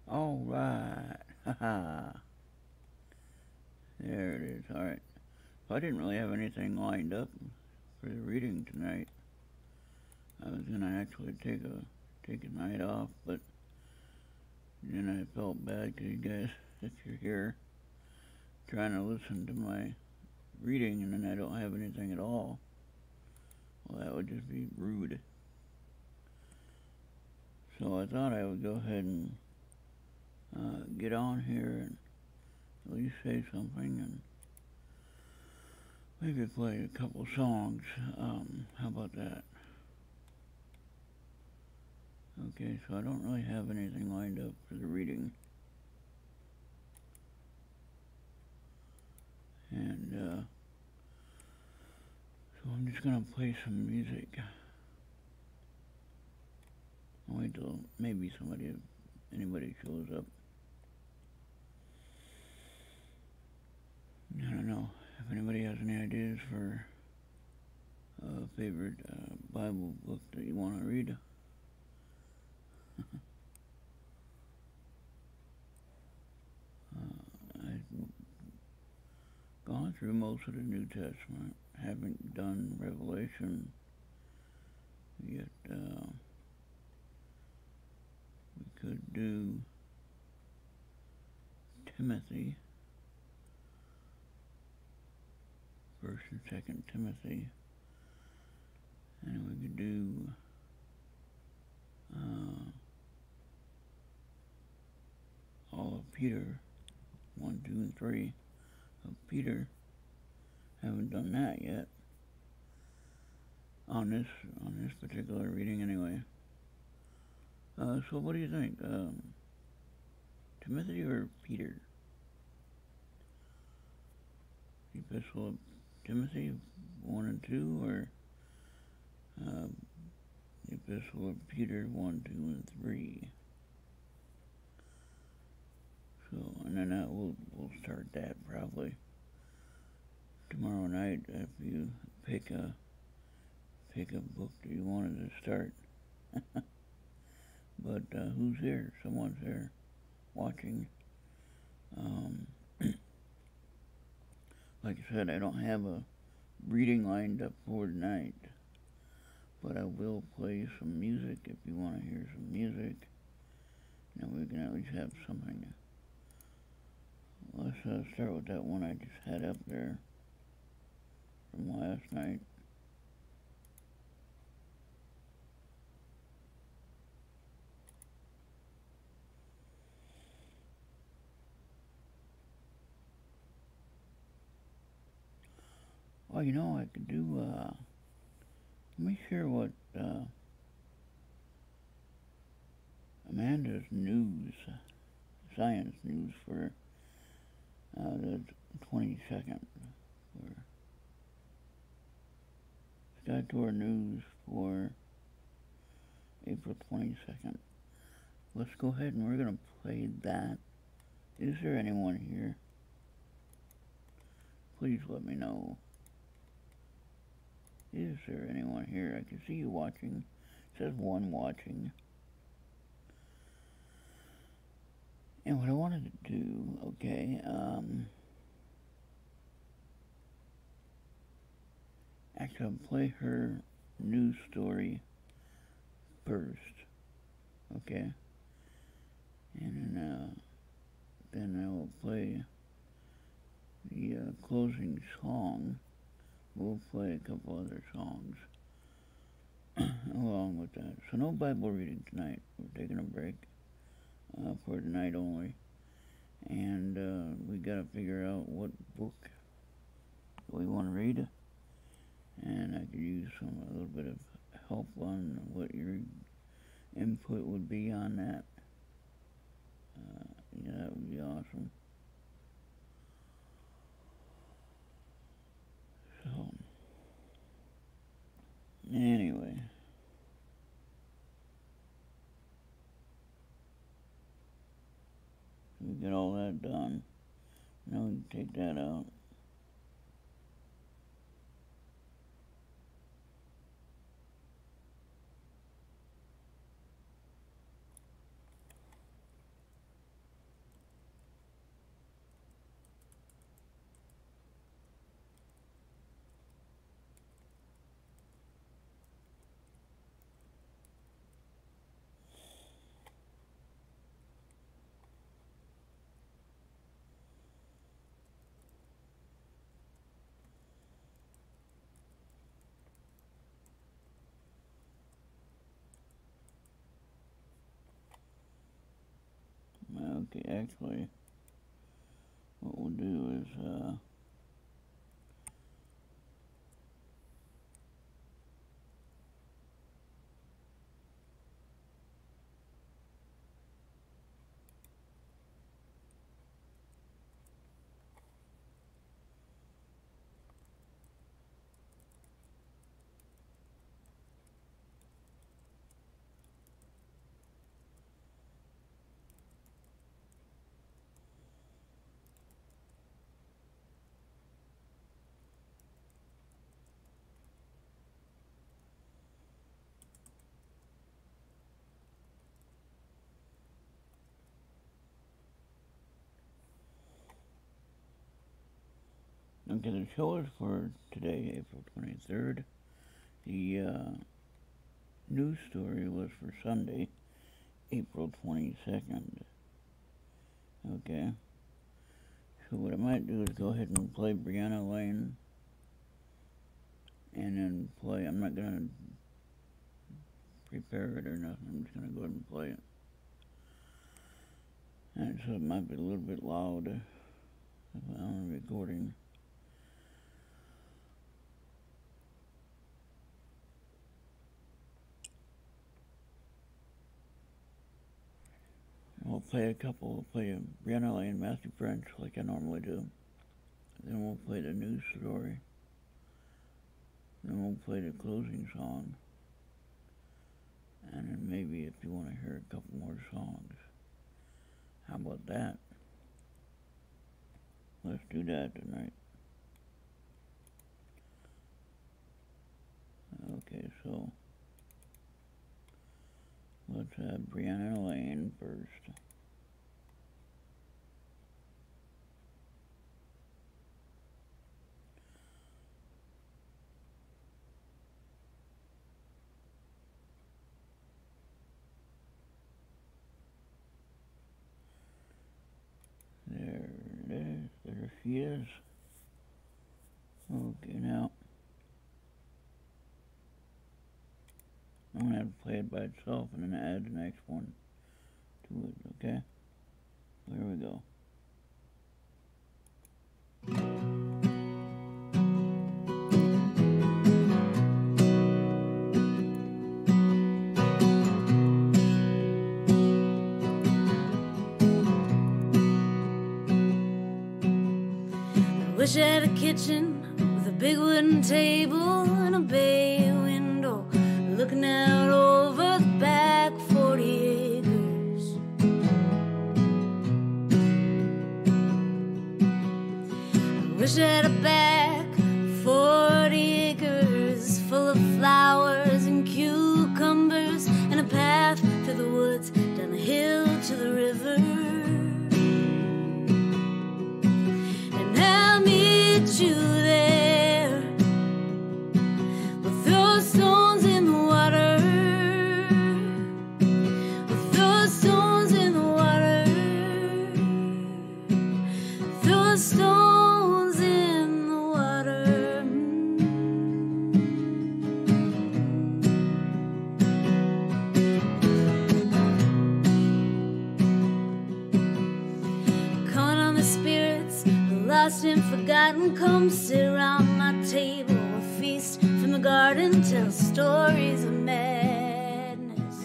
All right. Haha. There it is. All right. So I didn't really have anything lined up for the reading tonight. I was gonna actually take a night off, but then I felt bad because you guys, if you're here, trying to listen to my reading and then I don't have anything at all, well, that would just be rude. So I thought I would go ahead and get on here and at least say something and maybe play a couple songs. How about that? Okay, so I don't really have anything lined up for the reading. And so I'm just gonna play some music. I'll wait till maybe anybody shows up. I don't know if anybody has any ideas for a favorite Bible book that you want to read. I've gone through most of the New Testament. Haven't done Revelation yet. We could do Timothy, 1st and 2nd Timothy, and we could do all of Peter, 1, 2, and 3 of Peter. Haven't done that yet on this particular reading anyway. So what do you think? Timothy or Peter? The Epistle of Timothy 1 and 2, or the Epistle of Peter 1, 2, and 3? So, and then we'll start that probably tomorrow night if you pick a book that you wanted to start. But who's here? Someone's here watching. Like I said, I don't have a reading lined up for tonight, but I will play some music if you want to hear some music. Now we can at least have something. Let's start with that one I just had up there from last night. Well, you know, I could do, let me share what Amanda's news, science news for the 22nd, for SKYTOUR news for April 22nd. Let's go ahead and we're going to play that. Is there anyone here? Please let me know. Is there anyone here? I can see you watching. It says one watching. And what I wanted to do, okay, actually I'll play her news story first, okay? And then I will play the closing song. We'll play a couple other songs along with that. So no Bible reading tonight. We're taking a break for tonight only. And we got to figure out what book we want to read. And I could use a little bit of help on what your input would be on that. Yeah, that would be awesome. So, anyway, we get all that done. Now we can take that out. Okay, actually, what we'll do is, okay, the show is for today, April 23rd. The news story was for Sunday, April 22nd. Okay. So what I might do is go ahead and play Brianna Lane. And then play, I'm not going to prepare it or nothing, I'm just going to go ahead and play it. And so it might be a little bit loud on the recording. We'll play a Brianna Lane, Matthew French, like I normally do. Then we'll play the news story. Then we'll play the closing song. And then maybe if you want to hear a couple more songs. How about that? Let's do that tonight. Okay, so let's have Brianna Lane first. There it is. There she is. Okay, now I'm going to have to play it by itself and then add the next one to it, okay? There we go. Wish I had a kitchen with a big wooden table and a bay window looking out over the back 40 acres. I wish I had a back 40 acres full of flowers and cucumbers and a path through the woods, down the hill to the river. You there, we'll throw stones in the water, we'll throw stones in the water, throw stones in the water. Calling on the spirits lost and forgotten, come sit around my table. We'll feast from the garden, tell stories of madness,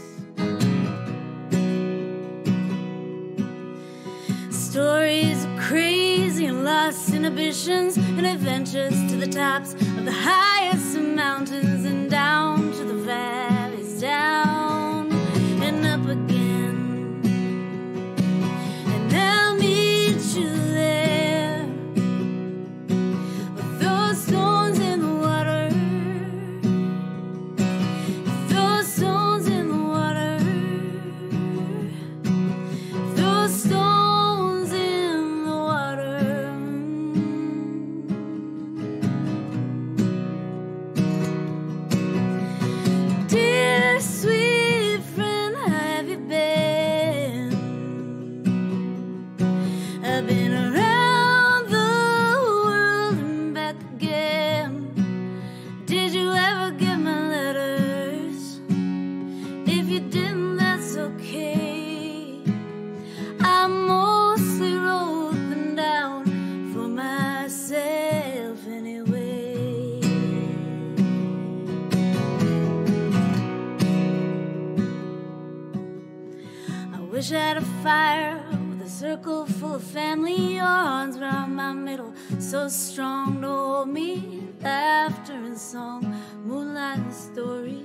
stories of crazy and lost inhibitions, and adventures to the tops of the highest of mountains and down to the valleys, down and up again. And I'll meet you there. Wish I had a fire with a circle full of family, your arms around my middle, so strong to hold me. Laughter and song, moonlight and stories.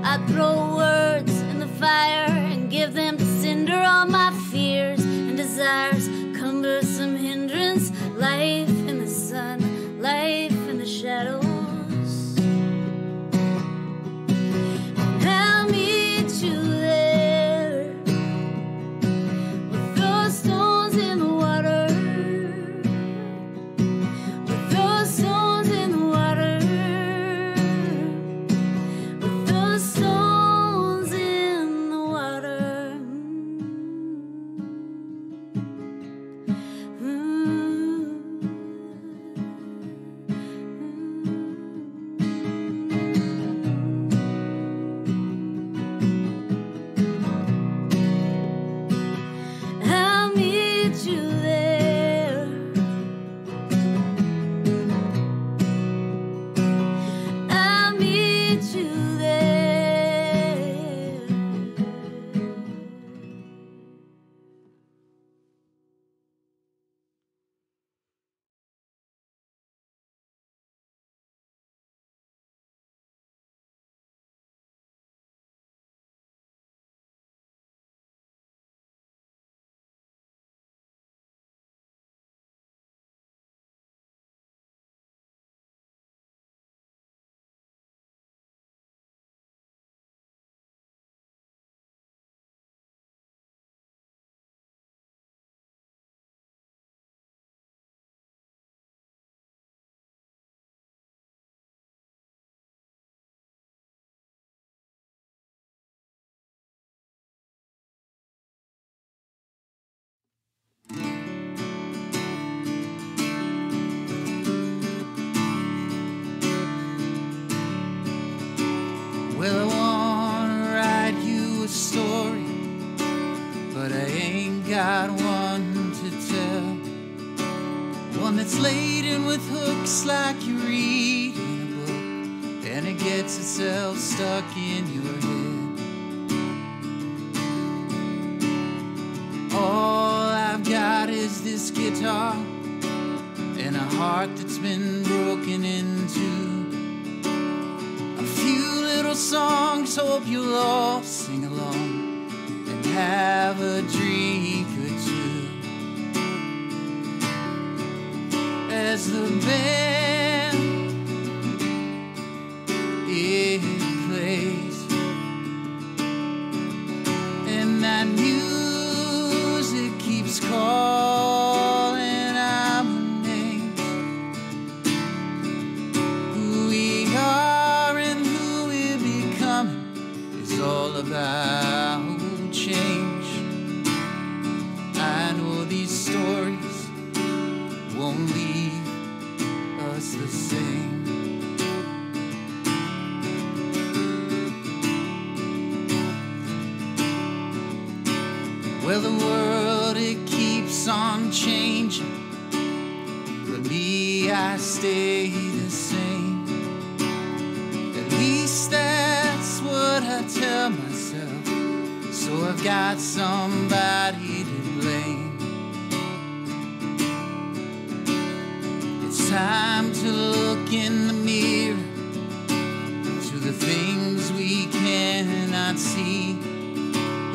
I'd throw words in the fire and give them to cinder. All my fears and desires, cumbersome hindrance. Life in the sun, life in the shadows. And I'll meet you there with those stones in the water, with those stones in the water, with those stones in the water. I'll meet you there. I'll meet you there. Well, I wanna write you a story, but I ain't got one to tell. One that's laden with hooks like you read in a book, and it gets itself stuck in your head. All I've got is this guitar and a heart that's been broken into. A few little songs, hope you'll all sing along and have a drink or two. As the band it plays and that music keeps calling our names, who we are and who we're becoming is all about change. I know these stories won't leave us the same. Well, the world, it keeps on changing, but me, I stay the same. At least that's what I tell myself, so I've got somebody to blame. It's time to look in the mirror to the things we cannot see.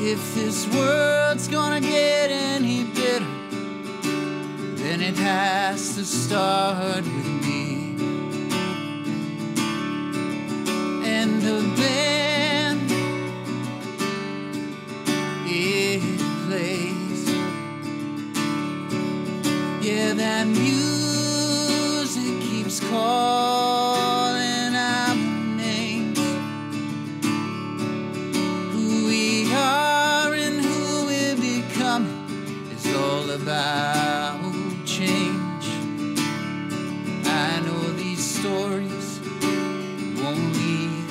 If this world's gonna get any better, then it has to start with me. And the band it plays, yeah, that music keeps calling our names, who we are and who we're becoming is all about change. I know these stories won't leave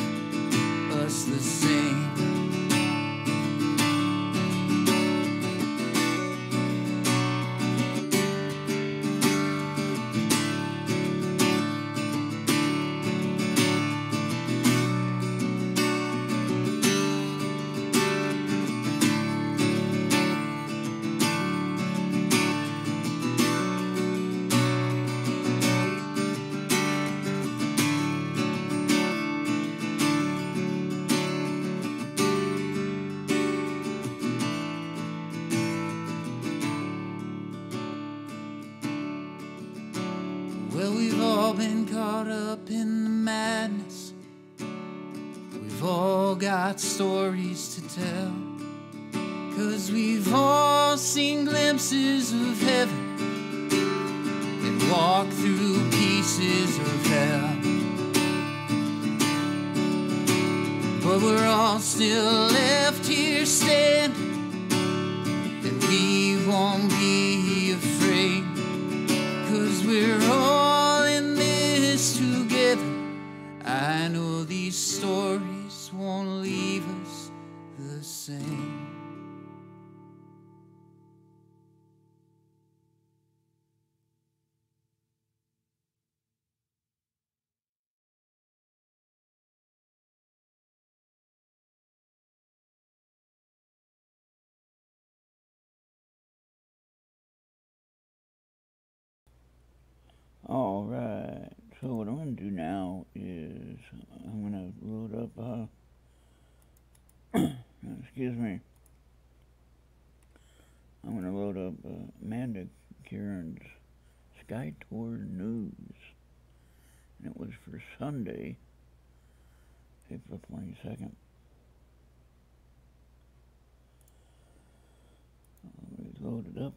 been caught up in the madness. We've all got stories to tell, 'cause we've all seen glimpses of heaven and walked through pieces of hell. But we're all still left here standing, and we won't be afraid, 'cause we're all in this together. I know these stories won't leave us the same. Alright, so what I'm going to do now is I'm going to load up, excuse me, I'm going to load up Amanda Curran's SKYTOUR News, and it was for Sunday, April 22nd. Let me load it up.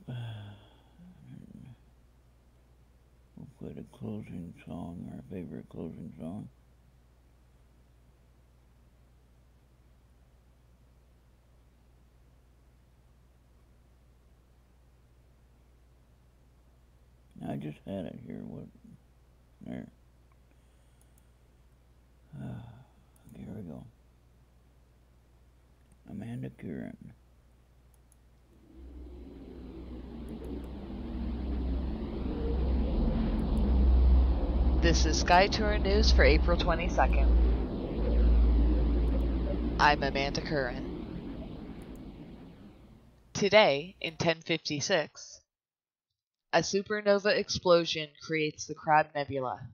We'll play the closing song, our favorite closing song. I just had it here. What? There. Here we go. Amanda Curran. This is SKYTOUR News for April 22nd. I'm Amanda Curran. Today, in 1056, a supernova explosion creates the Crab Nebula.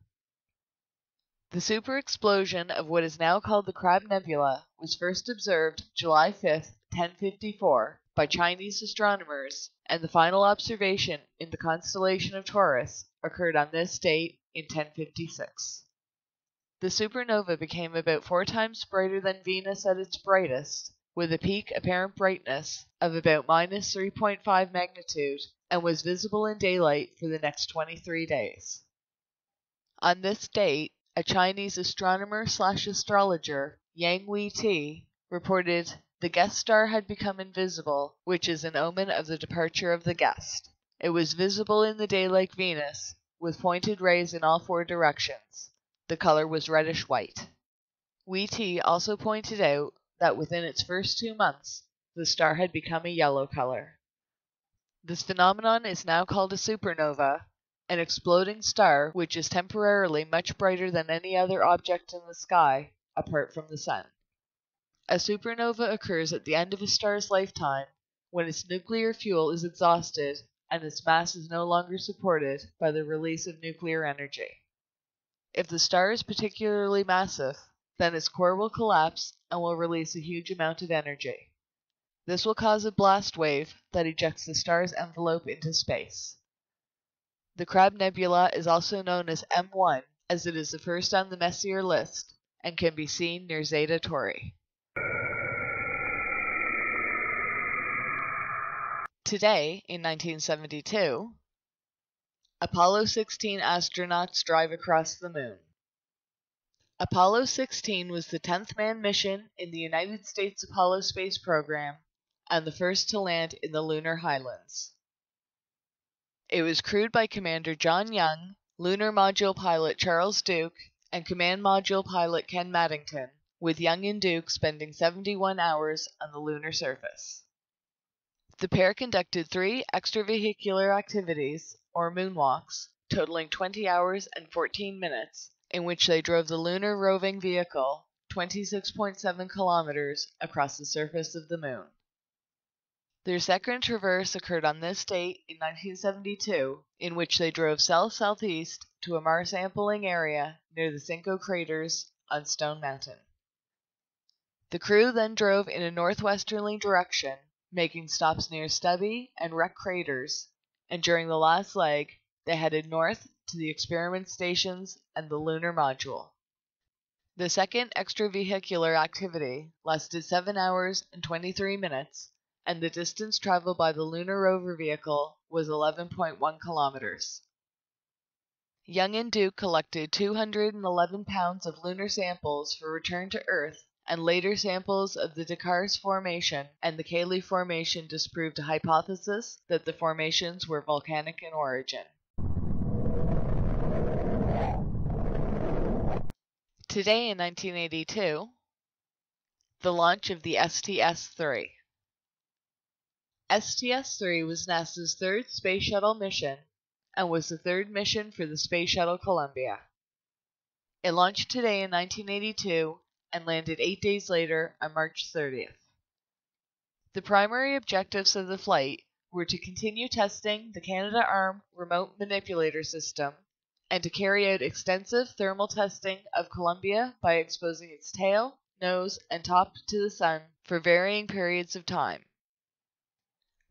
The super explosion of what is now called the Crab Nebula was first observed July 5th, 1054, by Chinese astronomers, and the final observation in the constellation of Taurus occurred on this date in 1056. The supernova became about 4 times brighter than Venus at its brightest, with a peak apparent brightness of about minus 3.5 magnitude, and was visible in daylight for the next 23 days. On this date, a Chinese astronomer/astrologer, Yang Weiti, reported the guest star had become invisible, which is an omen of the departure of the guest. It was visible in the day like Venus, with pointed rays in all 4 directions. The color was reddish-white. Weiti also pointed out that within its first 2 months, the star had become a yellow color. This phenomenon is now called a supernova, an exploding star which is temporarily much brighter than any other object in the sky, apart from the sun. A supernova occurs at the end of a star's lifetime, when its nuclear fuel is exhausted and its mass is no longer supported by the release of nuclear energy. If the star is particularly massive, then its core will collapse and will release a huge amount of energy. This will cause a blast wave that ejects the star's envelope into space. The Crab Nebula is also known as M1, as it is the first on the Messier list and can be seen near Zeta Tauri. Today, in 1972, Apollo 16 astronauts drive across the moon. Apollo 16 was the 10th manned mission in the United States Apollo space program and the first to land in the lunar highlands. It was crewed by Commander John Young, Lunar Module Pilot Charles Duke, and Command Module Pilot Ken Maddington, with Young and Duke spending 71 hours on the lunar surface. The pair conducted 3 extravehicular activities, or moonwalks, totaling 20 hours and 14 minutes, in which they drove the lunar roving vehicle 26.7 kilometers across the surface of the moon. Their second traverse occurred on this date in 1972, in which they drove south-southeast to a Mars sampling area near the Cinco craters on Stone Mountain. The crew then drove in a northwesterly direction, making stops near Stubby and Wreck craters, and during the last leg, they headed north to the experiment stations and the lunar module. The second extravehicular activity lasted 7 hours and 23 minutes, and the distance traveled by the lunar rover vehicle was 11.1 kilometers. Young and Duke collected 211 pounds of lunar samples for return to Earth, and later samples of the Dakars Formation and the Cayley Formation disproved a hypothesis that the formations were volcanic in origin. Today in 1982, the launch of the STS-3. STS-3 was NASA's third space shuttle mission and was the third mission for the Space Shuttle Columbia. It launched today in 1982 and landed 8 days later on March 30th. The primary objectives of the flight were to continue testing the Canadarm remote manipulator system and to carry out extensive thermal testing of Columbia by exposing its tail, nose, and top to the sun for varying periods of time.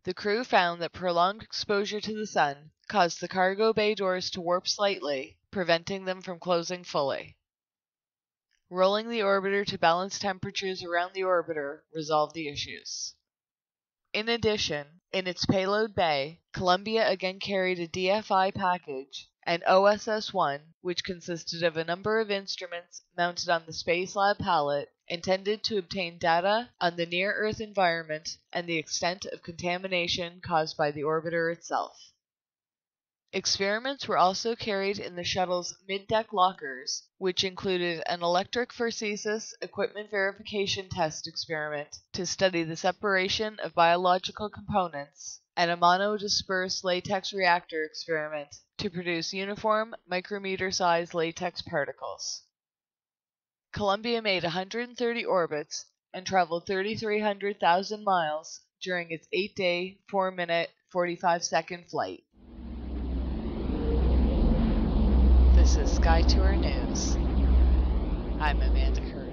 The crew found that prolonged exposure to the sun caused the cargo bay doors to warp slightly, preventing them from closing fully. Rolling the orbiter to balance temperatures around the orbiter resolved the issues. In addition, in its payload bay, Columbia again carried a DFI package and OSS-1, which consisted of a number of instruments mounted on the Space Lab pallet intended to obtain data on the near-Earth environment and the extent of contamination caused by the orbiter itself. Experiments were also carried in the shuttle's mid-deck lockers, which included an electric phoresis equipment verification test experiment to study the separation of biological components, and a monodisperse latex reactor experiment to produce uniform micrometer-sized latex particles. Columbia made 130 orbits and traveled 3,300,000 miles during its 8-day, 4-minute, 45-second flight. This is SKYTOUR News. I'm Amanda Curran.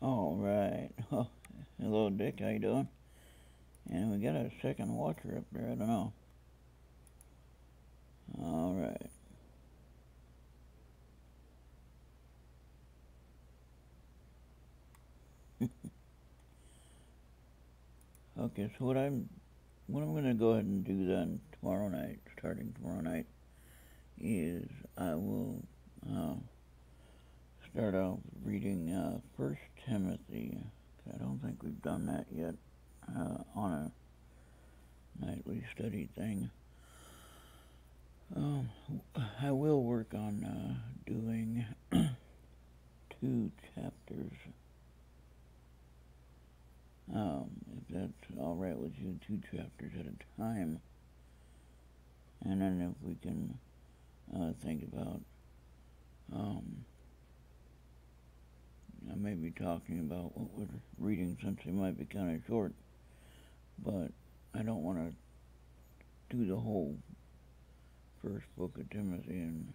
Alright. Oh, hello Dick, how you doing? And we got a second watcher up there, I don't know. Alright. Okay, so what I'm gonna go ahead and do then tomorrow night, starting tomorrow night, is I will start out reading 1 Timothy. I don't think we've done that yet on a nightly study thing. I will work on doing 2 chapters. If that's alright with you, 2 chapters at a time. And then if we can think about maybe talking about what we're reading, since they might be kind of short. But I don't want to do the whole first book of Timothy and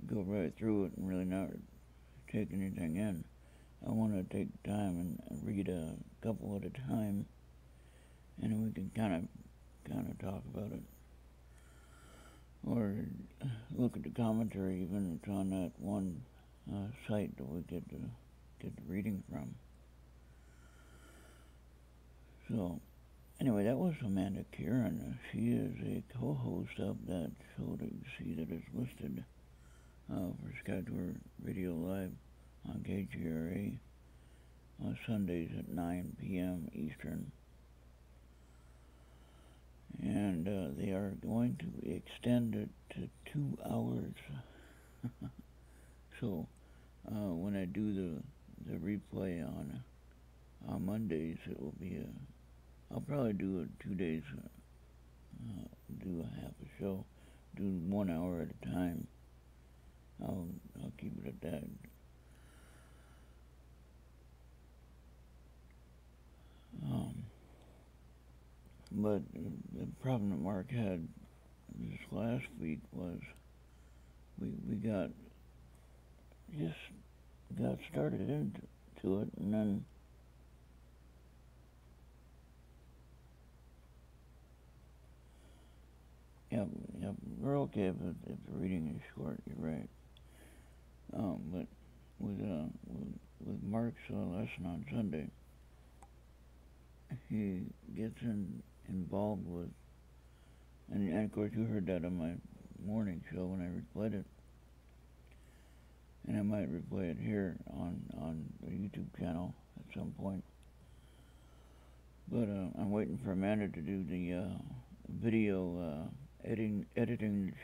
go right through it and really not take anything in. I want to take time and read a couple at a time, and then we can kind of talk about it, or look at the commentary. Even it's on that one site that we get the reading from. So anyway, that was Amanda Curran. She is a co-host of that show that you see that is listed for SKYTOUR Radio Live on KGRA on Sundays at 9 p.m. Eastern. And they are going to extend it to 2 hours. So when I do the replay on Mondays, it will be I'll probably do it 2 days, do a half a show, do 1 hour at a time. I'll keep it at that. But the problem that Mark had this last week was we got started into it, and then yep, we're okay if the reading is short. You're right. But with Mark's lesson on Sunday, he gets involved with, and of course you heard that on my morning show when I replayed it, and I might replay it here on the YouTube channel at some point. But I'm waiting for Amanda to do the video editing that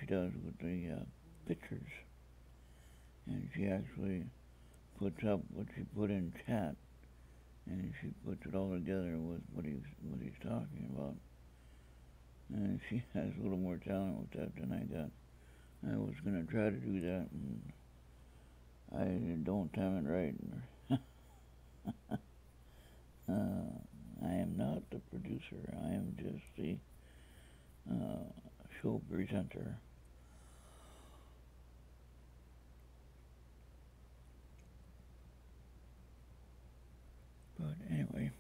she does with the pictures, and she actually puts up what she put in chat, and she puts it all together with what he's talking about. And she has a little more talent with that than I got. I was gonna try to do that, and I don't time it right. I am not the producer. I am just the show presenter. But anyway,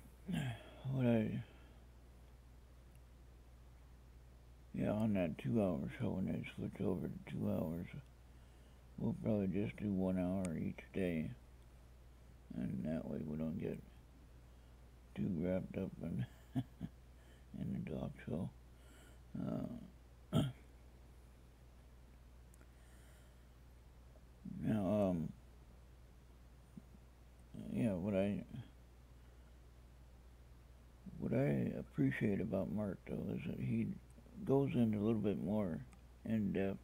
on that 2-hour show, when they switch over to 2 hours, we'll probably just do 1 hour each day, and that way we don't get too wrapped up in the talk show. Now, what I appreciate about Mark, though, is that he goes into a little bit more in-depth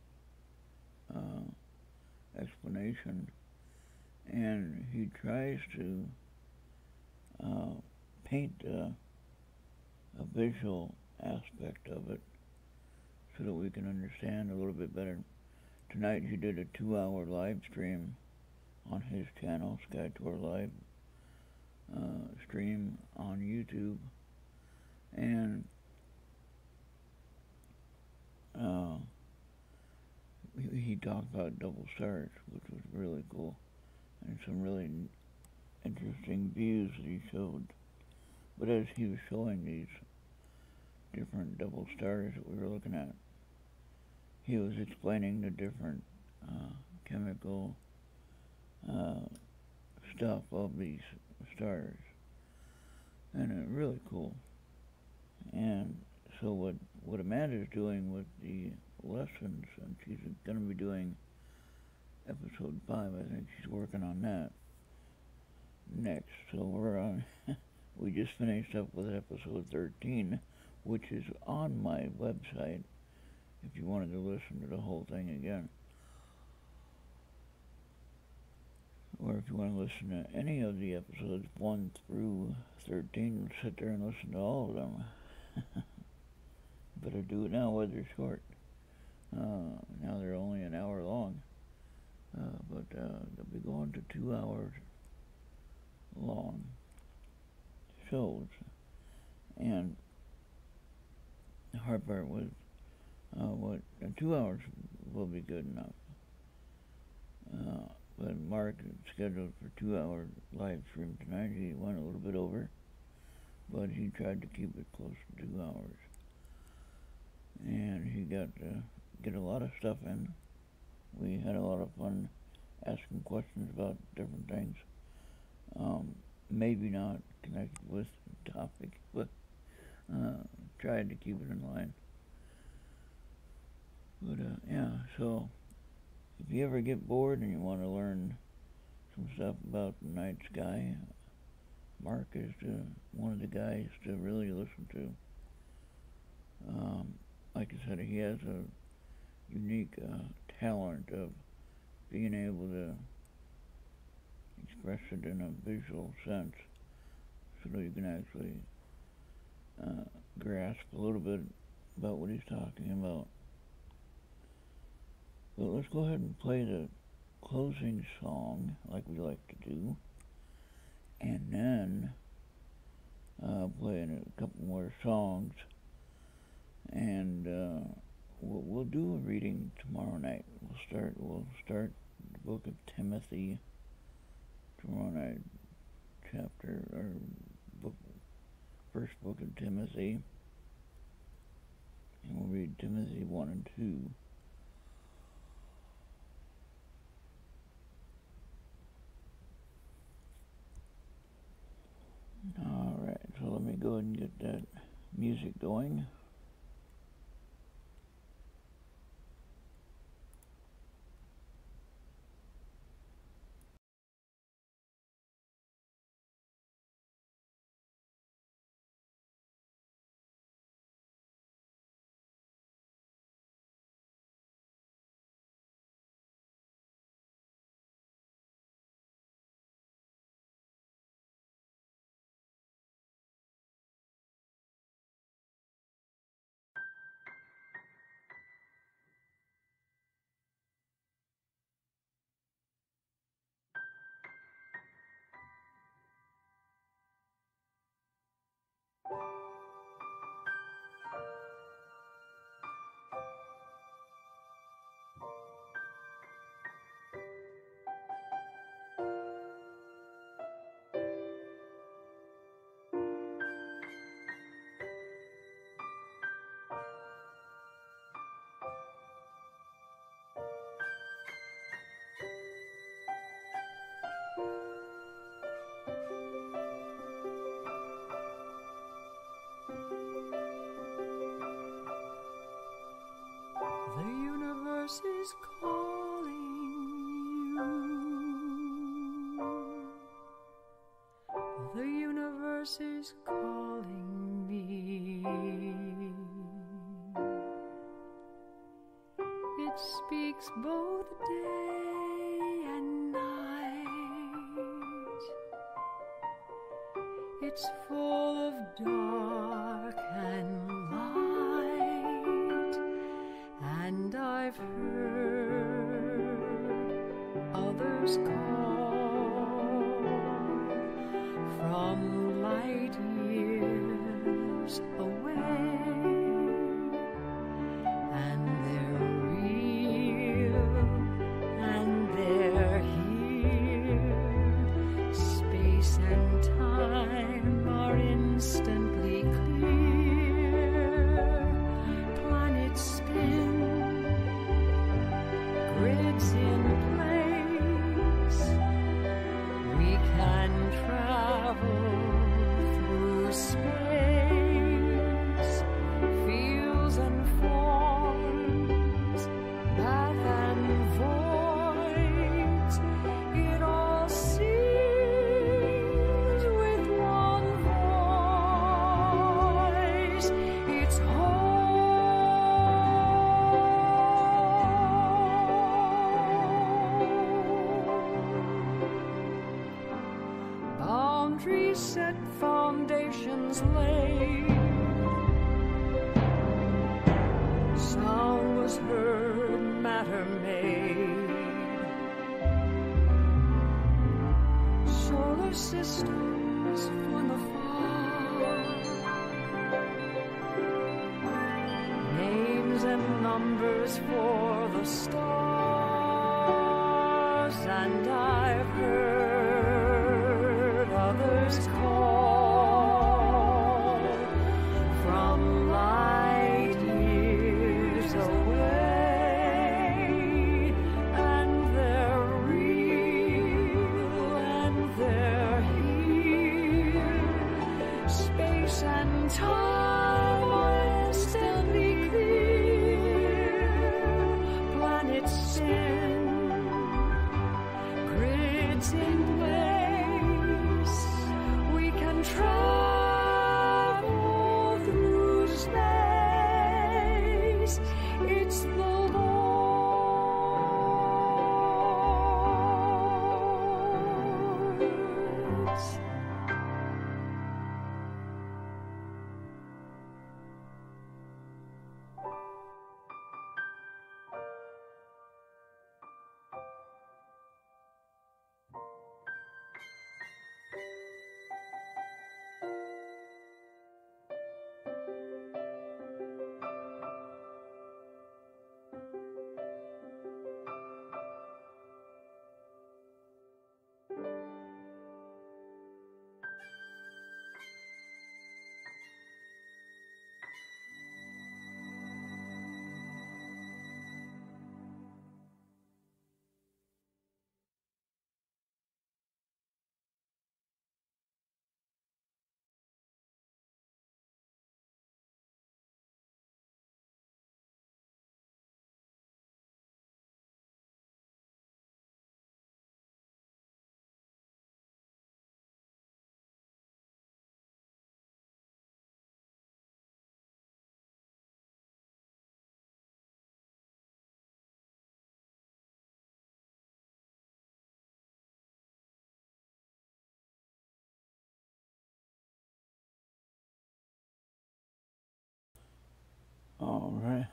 explanation, and he tries to paint a visual aspect of it so that we can understand a little bit better. Tonight he did a 2-hour live stream on his channel, SKYTOUR Live stream on YouTube, and he talked about double stars, which was really cool, and some really interesting views that he showed. But as he was showing these different double stars that we were looking at, he was explaining the different chemical stuff of these stars, and really cool. And so what Amanda's doing with the lessons, and she's going to be doing episode 5, I think she's working on that next. So we're on, we just finished up with episode 13, which is on my website if you wanted to listen to the whole thing again. Or if you want to listen to any of the episodes 1 through 13, sit there and listen to all of them. Better do it now while they're short. Now they're only an hour long, but they'll be going to 2 hours long shows. And the hard part was 2 hours will be good enough. But Mark is scheduled for 2-hour live stream tonight. He went a little bit over, but he tried to keep it close to 2 hours. And he got to get a lot of stuff in. We had a lot of fun asking questions about different things. Maybe not connected with the topic, but tried to keep it in line. But yeah, so if you ever get bored and you want to learn some stuff about the night sky, Mark is one of the guys to really listen to. Like I said, he has a unique talent of being able to express it in a visual sense so that you can actually grasp a little bit about what he's talking about. But let's go ahead and play the closing song like we like to do, and then play in a couple more songs And we'll do a reading tomorrow night. We'll start the book of Timothy tomorrow night, first book of Timothy, and we'll read Timothy 1 and 2. Alright, so let me go ahead and get that music going. The universe is calling you. The universe is calling me. It speaks both day and night. It's full of dark and light. And I've heard others call from light years away, and they're real and they're here. Space and time are instantly clear. Planets spin, grids in place. We can travel through space. Fields and forms, path and voids. It all sings with one voice. It's boundaries set, foundations laid. Sound was heard, matter made. Solar systems from afar. Names and numbers for the stars. And I've heard others call from light years away, and they're real and they're here. Space and time are instantly clear. Planets spin, grids in place. We can travel through space. It's the Lord's. All right.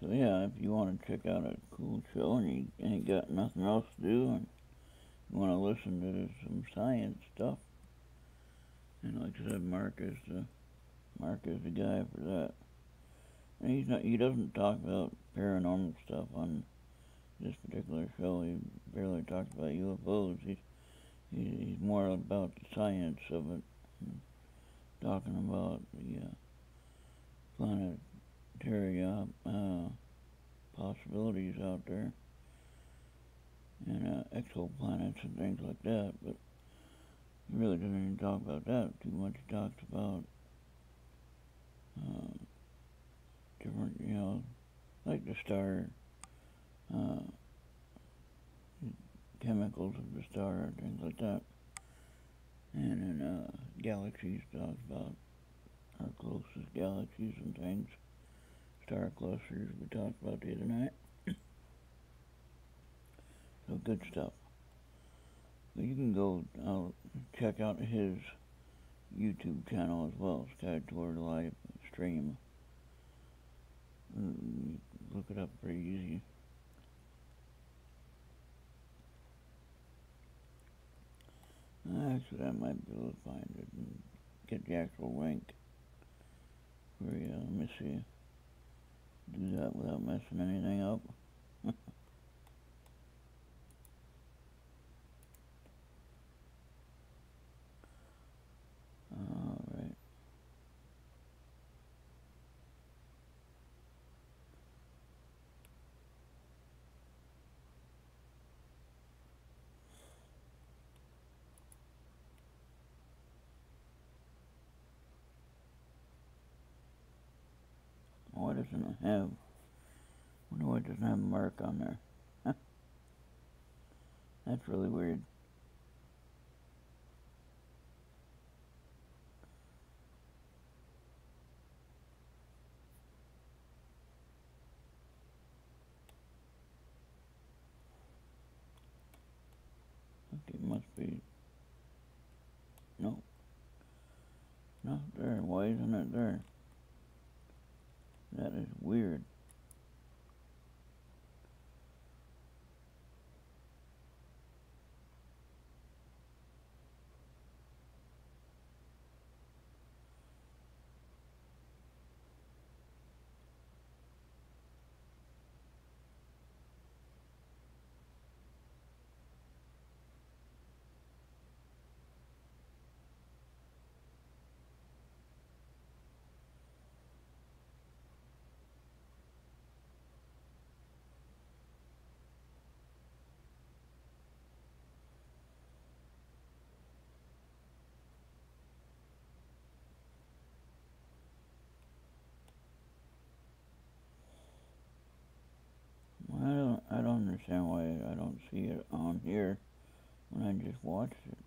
So yeah, if you want to check out a cool show and you ain't got nothing else to do and you want to listen to some science stuff, and like I said, Mark is the guy for that. And he doesn't talk about paranormal stuff on this particular show. He barely talks about UFOs. He's more about the science of it, talking about the planetary possibilities out there, and exoplanets and things like that, but he really doesn't even talk about that too much. He talks about different, like the star, chemicals of the star and things like that. And in galaxies, talks about our closest galaxies and things. Star clusters we talked about the other night. So good stuff. But you can go check out his YouTube channel as well, SKYTOUR live stream. Look it up pretty easy. Actually, I might be able to find it and get the actual link for you. Let me see. Do that without messing anything up. Alright. Why doesn't it have? I wonder why it doesn't have MARC on there. That's really weird. Okay, must be. No. Not there. Why isn't it there? That is weird. I don't understand why I don't see it on here when I just watched it.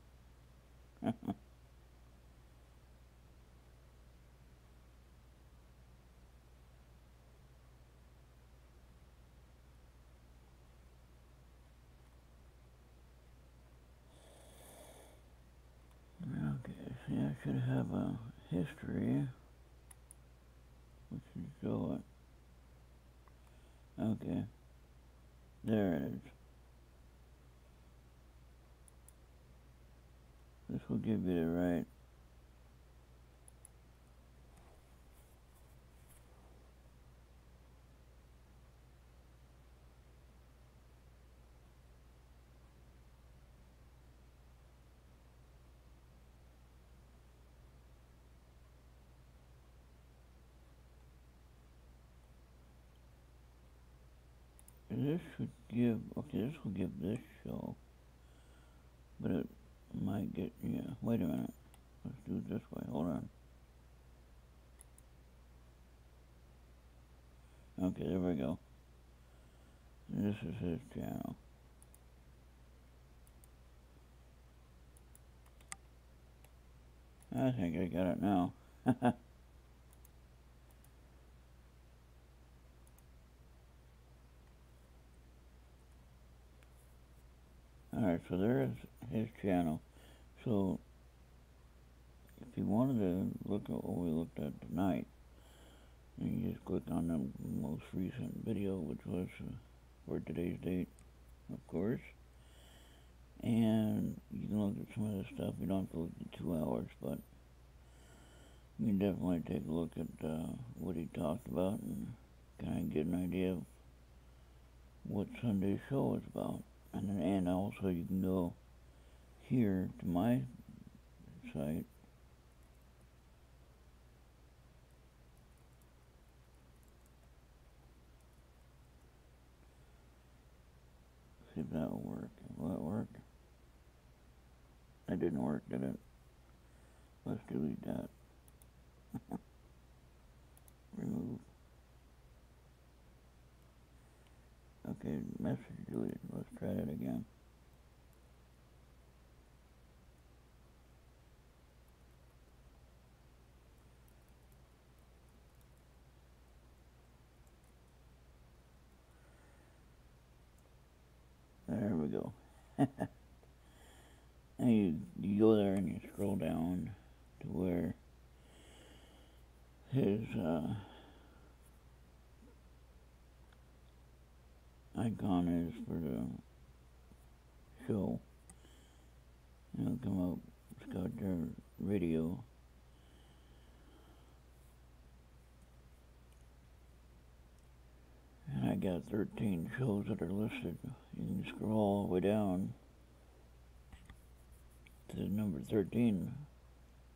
Okay, see, I should have a history, which should show it. Okay, there it is. This will give you the right. This should give, okay, this will give this show, but it might get, yeah, wait a minute, let's do it this way, hold on. Okay, there we go. This is his channel. I think I got it now. Alright, so there's his channel. So, if you wanted to look at what we looked at tonight, you just click on the most recent video, which was for today's date, of course. And you can look at some of the stuff. You don't have to look at 2 hours, but you can definitely take a look at what he talked about and kind of get an idea of what Sunday's show is about. And also you can go here to my site. See if that will work. Will that work? That didn't work, did it? Let's delete that. Remove. Okay, message deleted. Let's try that again. There we go. And you go there and you scroll down to where his icon is for the show. And it'll come up, SKYTOUR Radio. And I got 13 shows that are listed. You can scroll all the way down to number 13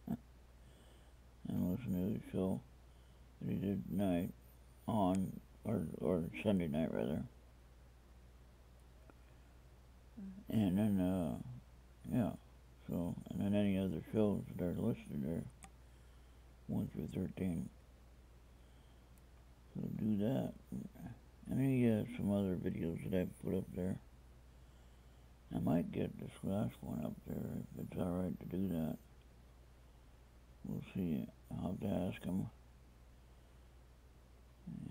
and listen to the show that he did tonight on, or Sunday night rather. And then, yeah, so, and then any other shows that are listed there, 1 through 13. So do that. And he has some other videos that I put up there. I might get this last one up there if it's alright to do that. We'll see. I'll have to ask him.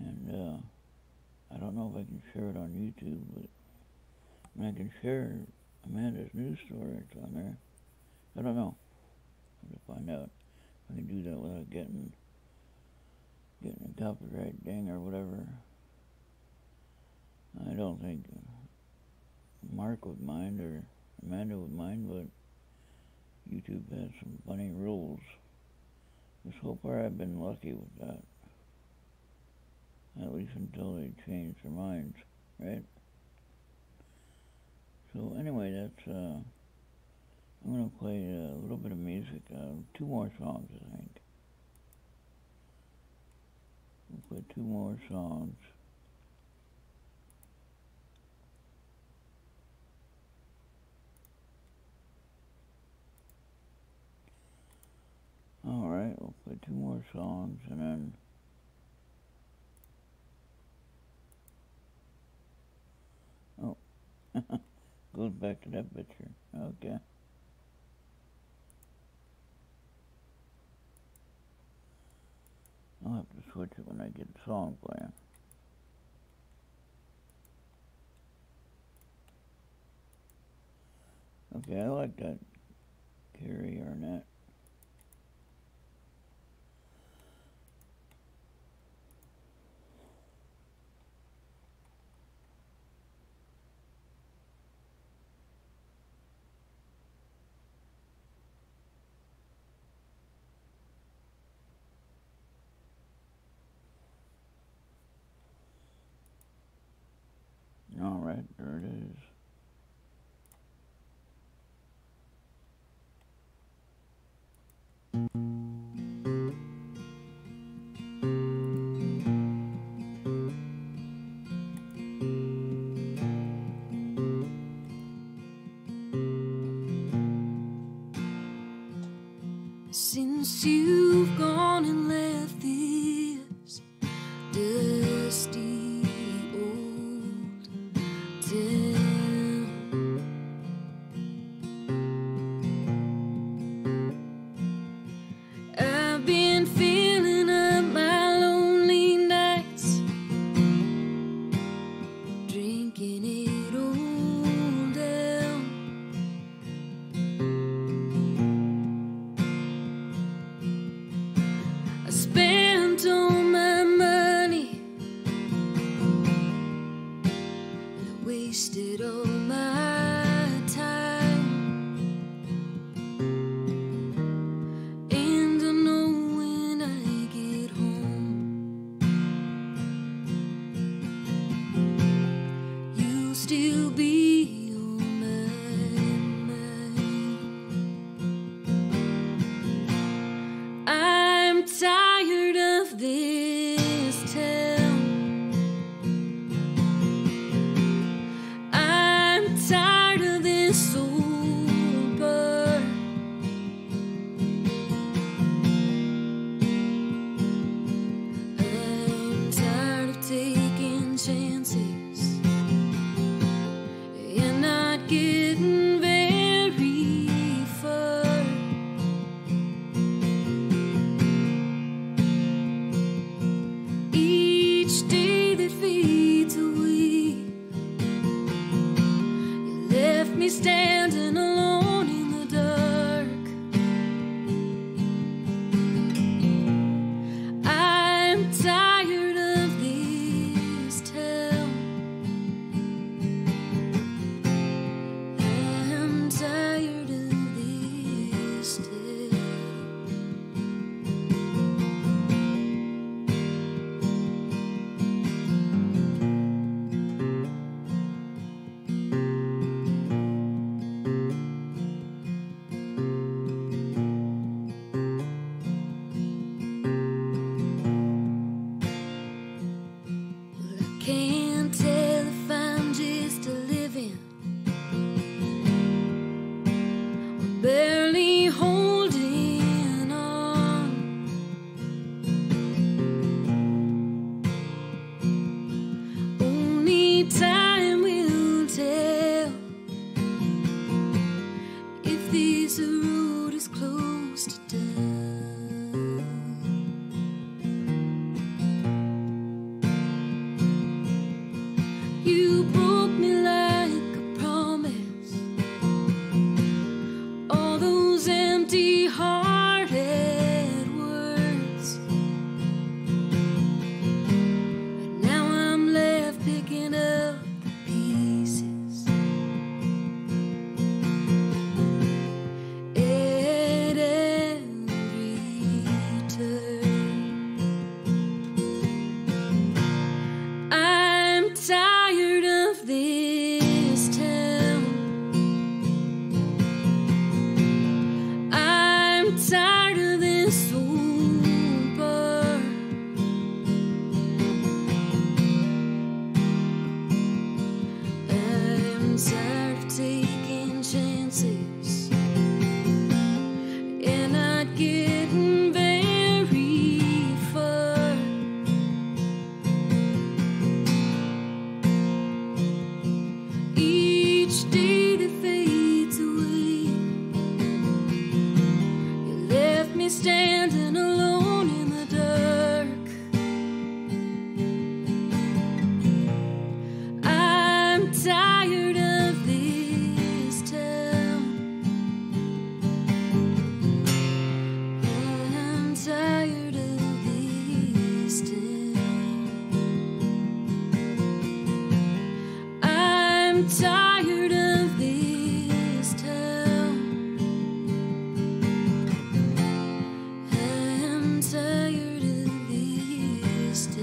And I don't know if I can share it on YouTube, but I can share Amanda's news story. It's on there. I don't know. I have to find out if I can do that without getting a copyright ding or whatever. I don't think Mark would mind or Amanda would mind, but YouTube has some funny rules. But so far I've been lucky with that. At least until they change their minds, right? So anyway, that's, I'm going to play a little bit of music, 2 more songs I think. We'll play 2 more songs. Alright, we'll play 2 more songs and then oh, goes back to that picture. Okay. I'll have to switch it when I get the song playing. Okay, I like that KGRA. Alright, there it is. Since you've gone and left this dusty old town, I've been filling up my lonely nights, drinking it all down. tired of this town. I'm tired of this town.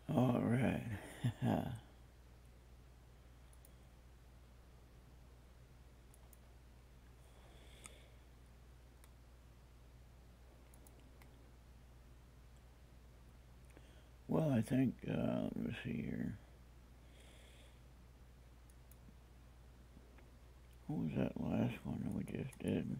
All right. Well, I think, let me see here. What was that last one that we just did?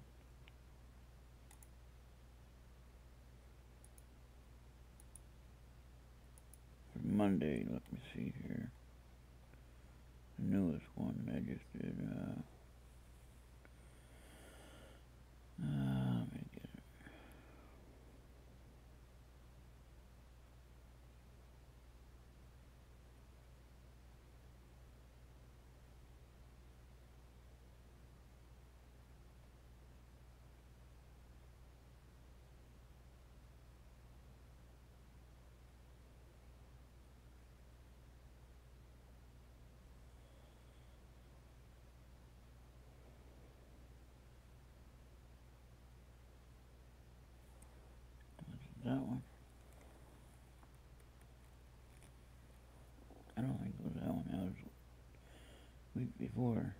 For Monday, let me see here. The newest one that I just did, let me get it. That one. I don't think it was that one. That was the week before.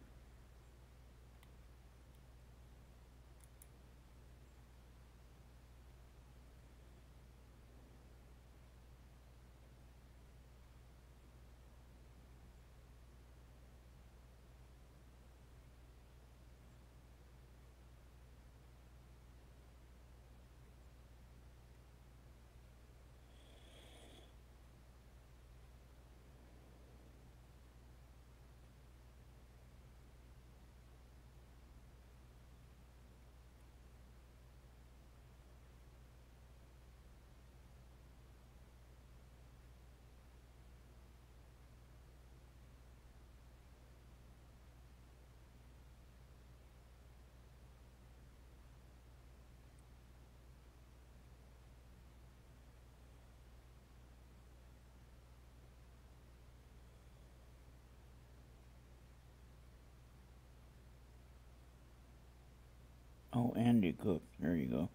Oh, Andy Cook. There you go.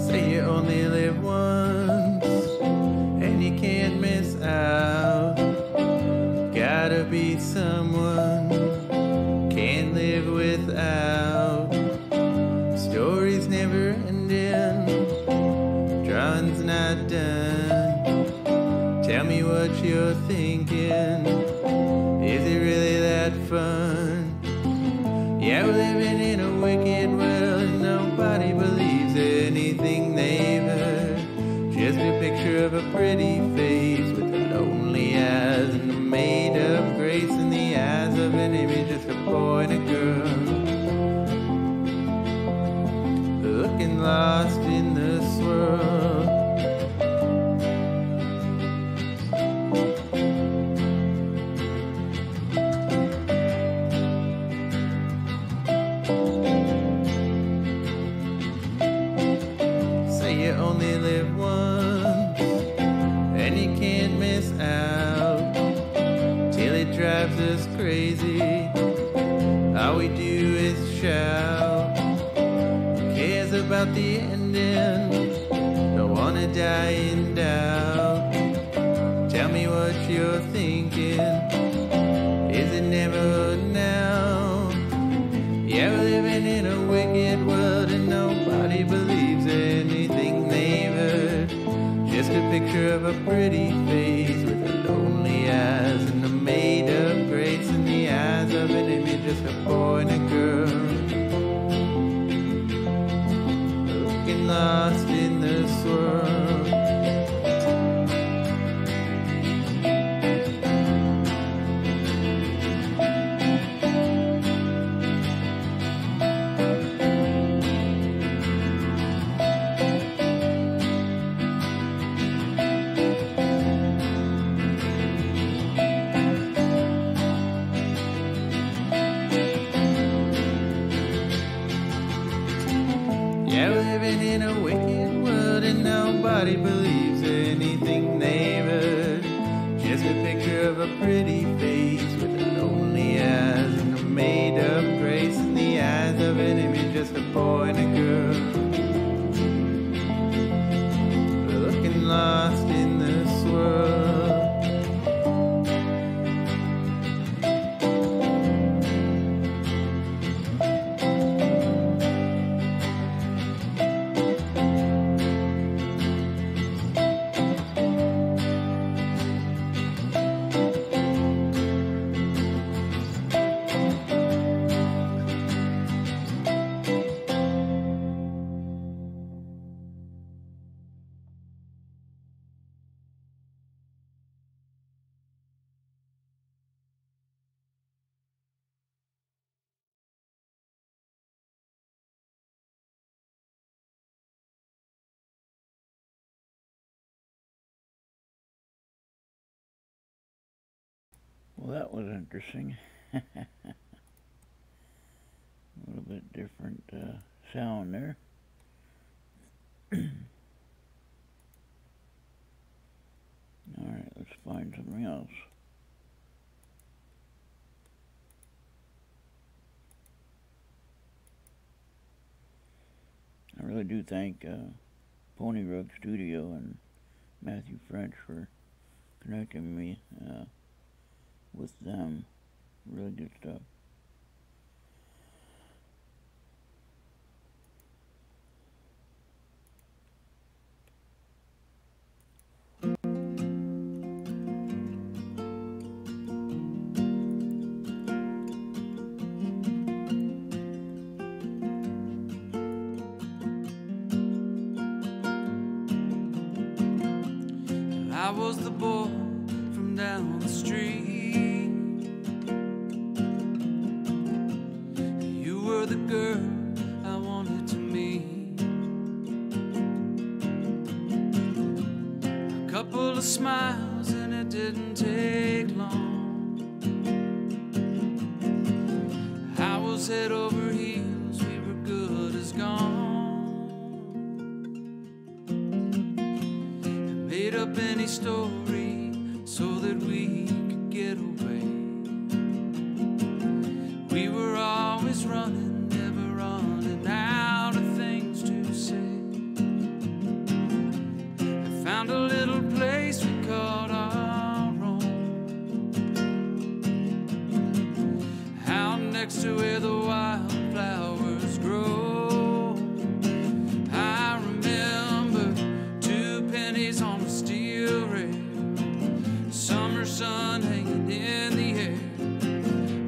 Say you only live once, and you can't miss out. Gotta be someone, can't live without. Stories never ending, drawing's not done. Tell me what you're thinking, is it really that fun? Yeah, we're living in a wicked world and nobody believes anything they've heard. Just a picture of a pretty face with lonely eyes and a made-up grace in the eyes of an image, just a boy and a girl looking lost in the swirl. Say you only live once, and you can't miss out, till it drives us crazy. All we do is shout. Who cares about the ending? Don't wanna die in doubt. Tell me what you're thinking, is it never now? just a picture of a pretty face with a lonely eyes and a maid of grace in the eyes of an image of a boy and a girl, looking lost in the swirl. Yeah, we're living in a wicked world and nobody believes anything they've heard. Just a picture of a pretty face with a lonely eyes and a maid of grace in the eyes of an image, just a boy and a girl, looking lost in the swirl. Well, that was interesting. A little bit different sound there. Alright, let's find something else. I really do thank Pony Rug Studio and Matthew French for connecting me with them. Really good stuff. I was the boy from down the street. You were the girl I wanted to meet. A couple of smiles and it didn't take long. I was head over heels, we were good as gone. Made up any story so that we could get away. We were always running, never running out of things to say. I found a little place we called our own, out next to where the wildflowers grow. I remember 2 pennies on a steel rail, summer sun hanging in the air,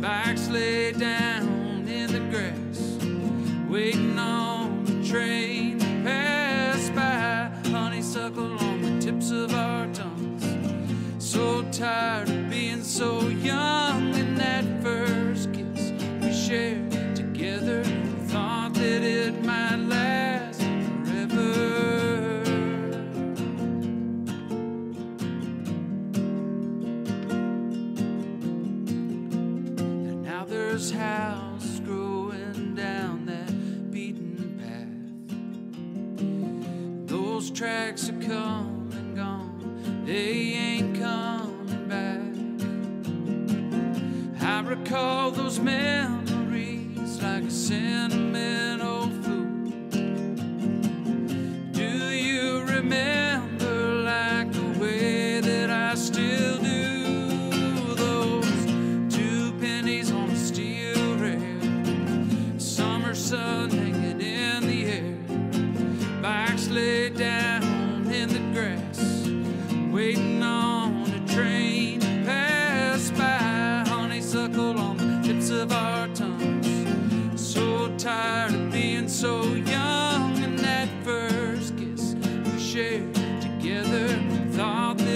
bikes laid down in the grass, waiting on the train to pass by, honeysuckle on the tips of our tongues. So tired of being so young in that first kiss we shared together, thought that it might last forever. There's houses growing down that beaten path. Those tracks are come and gone, they ain't coming back. I recall those memories like a sentimental fool. Do you remember like the way that I still do? Sun hanging in the air, bikes laid down in the grass,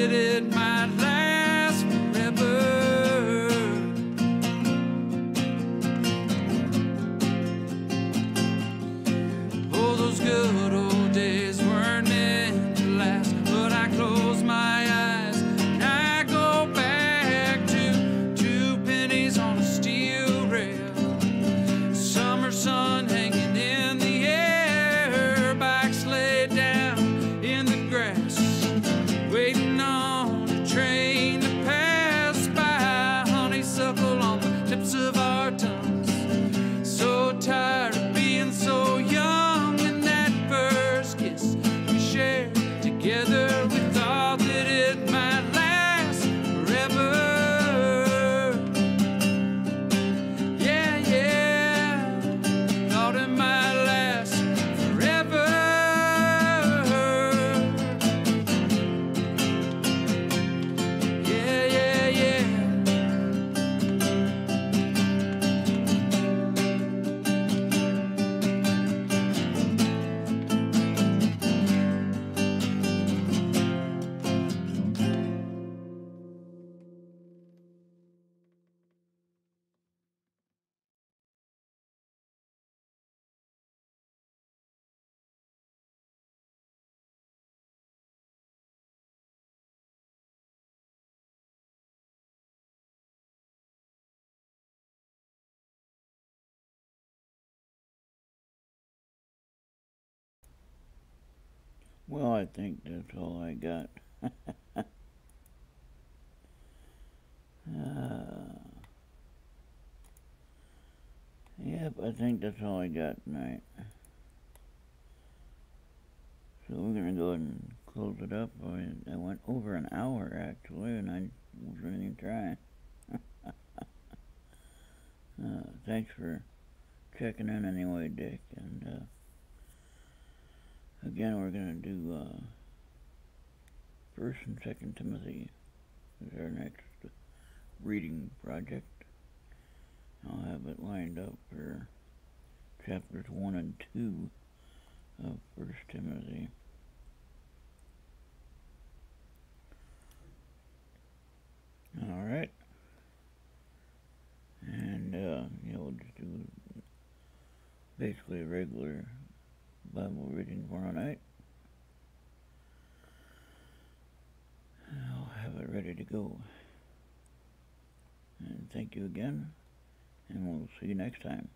that it might last forever. Oh, those good old days weren't meant to last, but I close my eyes and I go back to 2 pennies on a steel rail, summer sun hanging in the air, bikes laid down in the grass, waiting on a train to pass by, honeysuckle on the tips of our tongues. So tired of being so young, and that first kiss we shared together, we thought that it might last forever. Yeah, yeah, thought it might last forever. Yeah, yeah, yeah. Well, I think that's all I got. Yep, I think that's all I got tonight. So we're gonna go ahead and close it up. I went over an hour actually, and I wasn't even trying. Thanks for checking in anyway, Dick. And again, we're gonna do 1st and 2nd Timothy is our next reading project. I'll have it lined up for chapters 1 and 2 of 1st Timothy. Alright. And, we'll just do basically a regular Bible reading tomorrow night. I'll have it ready to go. And thank you again, and we'll see you next time.